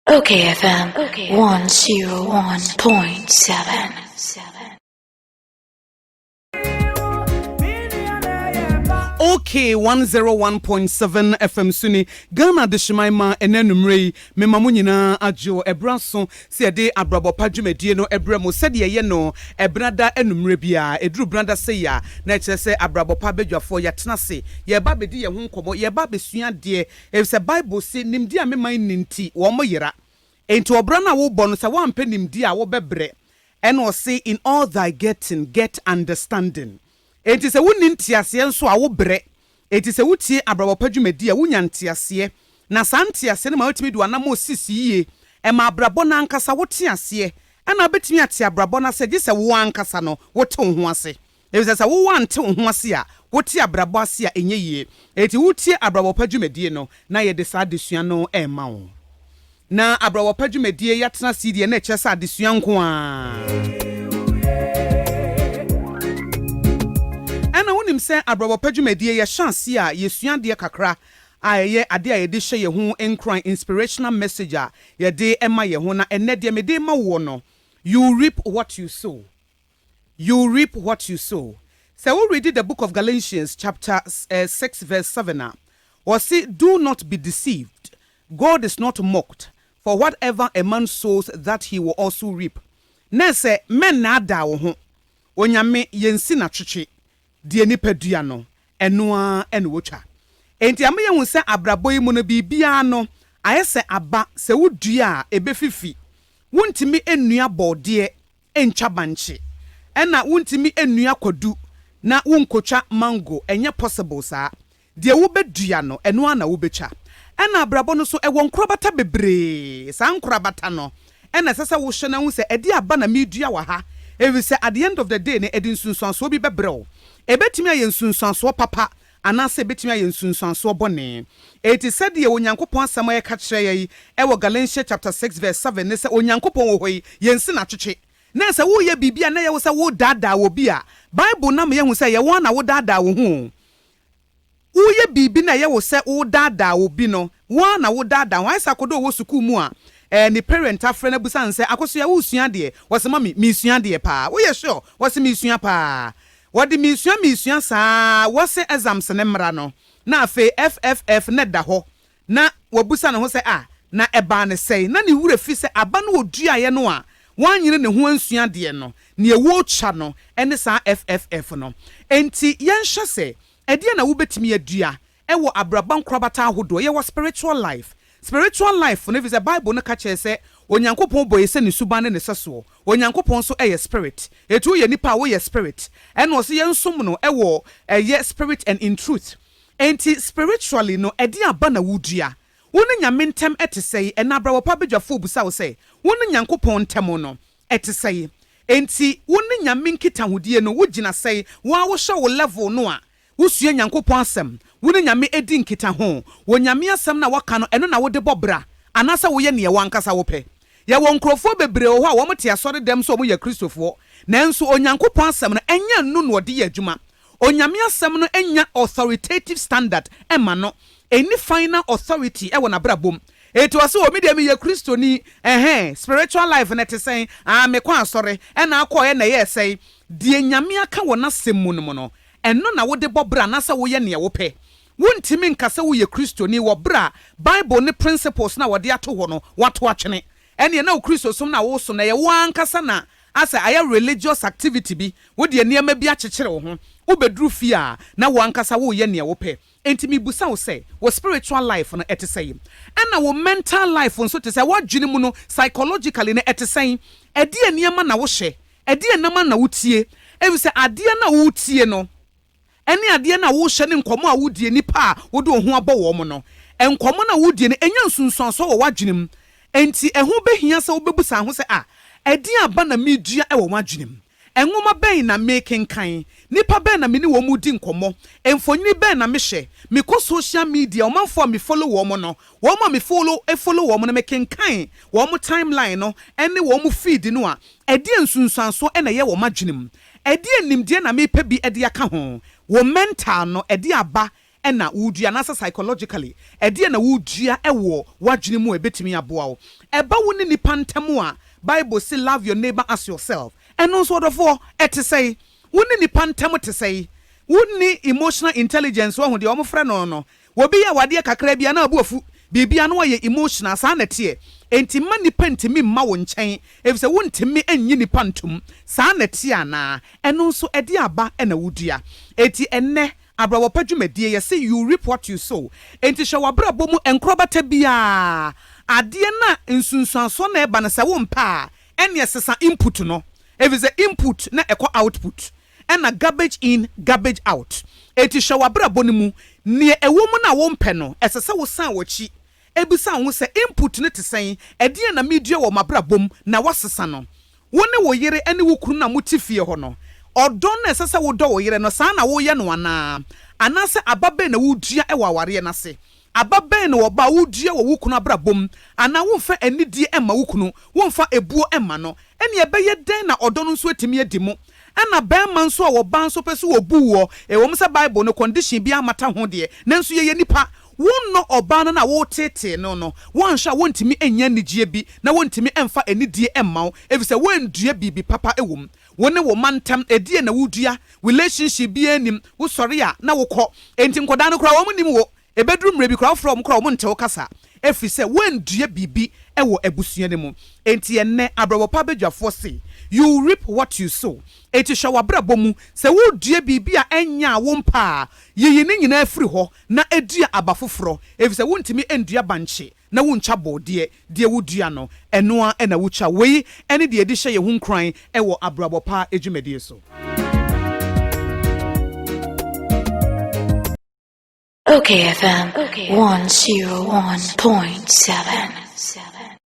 okayfm 101.7. Okay, 101.7 FM Suni Ghana de Shimaima enenumrei memamu nyina ajo ebraso se de Abrabopa dwumadie no ebramo sede ye no ebrada enumre bia eduru brada se ya na kyerese Abrabopa bedwafo ya tenase ye ba bedi ye ho nkomo ye ba besua de se Bible se nimdi a meman ninti wo mo yera enti obra na wo bɔ no se wampe nimdi a wo bebre eno se in all thy getting get understanding. Enti se wonni ntiase nso a wo bre enti se wutie Abrabopa dwumadi a wunya ntiase na sa ntiase ne ma wetimi do anam osisi yie e ma abrabo na ankasa wote ase ana betimi ate abrabo na se gise wo ankasa no wote ho ase e se wo wante ho ase a wote abrabo ase a enye yie enti wutie Abrabopa dwumadi no na ye de sa desua no e ma wo na Abrabopa dwumadi ya tena sidie na eche sa desua nko a se Abrabopa dwumadie ye chance a yesua de kakra a ye ade a ye de hye ye ho enkran inspirational message a ye de ema ye ho na ene de me de ma wo no you reap what you sow. You reap what you sow. So we read the book of Galatians chapter 6 verse 7 or say do not be deceived. God is not mocked, for whatever a man sows that he will also reap. Na se men na da wo ho onyame yensi na twetwe die nipadua no eno a ene wotwa enti am ye hu se abrabo yi mu no bibia no ayese aba se wodua a ebefifi wontimi enua bode entwa banche ena wontimi enua kwadu na wonkotwa mango enye possible saa de wobedua no eno a na wobetwa ena abrabo no so ewo nkrobata bebre saa nkrobata no ena sese wo hye na hu se edi aba na medua wa ha evi se at the end of the day ne edi nsunsuanso bi bebreo ebetimi aye nsunsuanso papa anase ebetimi aye nsunsuanso bone eti said ye onyankopon asama ye ka kire ye ewo Galatians chapter 6 verse 7 ne se onyankopon wo hoyi yensi na twetwe na se wo ye bibia na ye wo se wo dada wo bi a Bible na me ye hu se ye won na wo dada wo hu wo ye bibi na ye wo se wo dada wo bi no won na wo dada wan sa kodo wo suku mu a ni parent afre na busan se Akosua wo sua de wo se mami mi sua de pa wo ye sure wo se mi sua pa wadi misua saa wose exams ne mra no na afi FFF ne da ho na wabusa ne ho se na eba ne sei na ne wure fi se aba no odua ye no a wanyere ne ho ansua de no ne ewo cha no ene saa FFF no enti yenhye se ede na wobetimi adua ewo abraban krobata ahodo ye wo spiritual life no is a Bible no ka che se onyankopon boye se ne suban ne seso onyankopon so eye spirit etu ye nipa wo ye spirit ene o se ye nsom no ewo eye spirit and in truth enti spiritually no ede aba na wudua woni nyame ntem etesei ena Abrabopa bedwafo busa wo se woni nyankopon ntem no etesei enti woni nyame nkita hodie no wugina sei wa wo hye wo level no a wusua nyankopon asem woni nyame edi nkita ho wo nyame asem na waka no eno na wode bobra anasa wo ye ne wankasa wo pe ye wo nkrofo bebre ho a wo mte asore dem so wo ye kristofo nanso onyankopon asem no enya nnu no ode ye adwuma onyame asem no enya authoritative standard ema no any final authority e wo na brabom eto ase o media me ye kristoni spiritual life na te sen me kwa asore e na akọ ye na ye sei de nyame aka wo na sem mu no eno na wode bobra na sa wo ye ne wo pe wontimi nkasa wo ye kristoni wo bra Bible ne principles na wode ato ho no wato atwene ene na wo kristo som na wo so na ye wankasa na asa aya religious activity bi wo de niam bi akyekyere wo ho wo bedru fi a na wankasa wo ye ne wo pe enti mi busa wo say wo spiritual life no etesei ena wo mental life nso te say wo adwene mu no psychologically na etesei ade niam na wo hye ade enam na wo tie ebi say ade na wo tie no ene ade na wo hye ne nkomo a wo die nipa a wo de ho abɔ wo mo no enkomo na wo die ne enya nsunsuanso wo wadwenem enti eho behia se wo bebusa ho se ade aba na medua e wo wadwenem enwoma bɛn na making kan nipa bɛn na meni wo mu di nkomo emfonyini bɛn na mehye me ko social media o manfo me follow wo mo no wo ma me follow wo mo no making kan wo mo timeline no ene wo mo feed no a ade nsunsuanso e na ye wo madwenem ade nimdie na mepa bi ade aka ho wo mental no ade aba ena wudua na psychologically ɛdeɛ na wudua ɛwɔ wadwene mu ebetimi aboa wo ɛba wo ne nipa ntam a Bible say love your neighbor as yourself ɛno nso odofo ɛte sɛ wo ne nipa ntam te sɛ wo ne emotional intelligence wo ho de ɔmo no wobi ya wade kakra bia na abuafu bibia no ye emotional saa na tie enti ma nipa ntimi mma wo nkyɛn efisɛ wo ntimi anyi nipa ntum saa na tie ana ɛno nso ɛde aba ɛna wudua enti ɛnɛ Abrabopa dwumadie yɛ say you reap what you sow enti hwɛ wabrabɔ mu enkrobata bia adeɛ na nsunsuanso na ɛba na sɛ wo mpa ɛne ɛsesa input no efisɛ input na ɛkɔ output ɛna garbage in garbage out eti hwɛ wabrabɔ no mu ne ɛwɔ mu na wo mpɛ no ɛsesa wo san wɔkyi ebisa ho sɛ input ne te sɛn ɛdeɛ na media wɔ mabrabom na wasesa no wo ne wo yere ɛne wo kunu na muti fie hɔ no ɔdɔn na ɛsesa wo dɔ wo yere no saa na wo yɛ no anase ababe na wo dua ɛwɔ aware na se ababe na wo ba wo dua wɔ wo kunu abrabom ana wo mfa anidie ɛma wo kunu wo mfa ebuo ɛma no ɛne ɛbɛyɛ den na ɔdɔ no nso atimi adi mu ɛna bɛrima nso a wɔba nso pɛ so wɔ bu wɔ ɛwɔ m sɛ Bible no condition bi amata ho deɛ nanso yɛyɛ nipa wonno ɔba no na wotete no wanhwɛ a wontimi anya nigye bi na wontimi ɛmfa anidie ɛmma wo efisɛ wondua bibi papa ɛwom wo ne wo mantam ɛdie na wodua relationship bi anim wo sɔre a na wokɔ enti nkɔda no kora wo nim wo ebeduru mmerɛ bi kora wo frɔ wo kora wo nte wo kasa efisɛ wondua bibi ɛwɔ abusua ne mu enti ɛnɛ Abrabopa bedwafoɔ se you reap what you sow eti hwɛ wabrabɔ mu sɛ wodua bibi a ɛnya wo mpa yiyi ne nyina afiri hɔ na edua aba foforɔ efisɛ wontimi endua banche na wontwa bɔdeɛ deɛ wodua no ɛnoa ɛna wotwa wei ɛne deɛ edi hyɛ ye ho nkran ɛwɔ Abrabopa edwumadie so. OKFM 101.7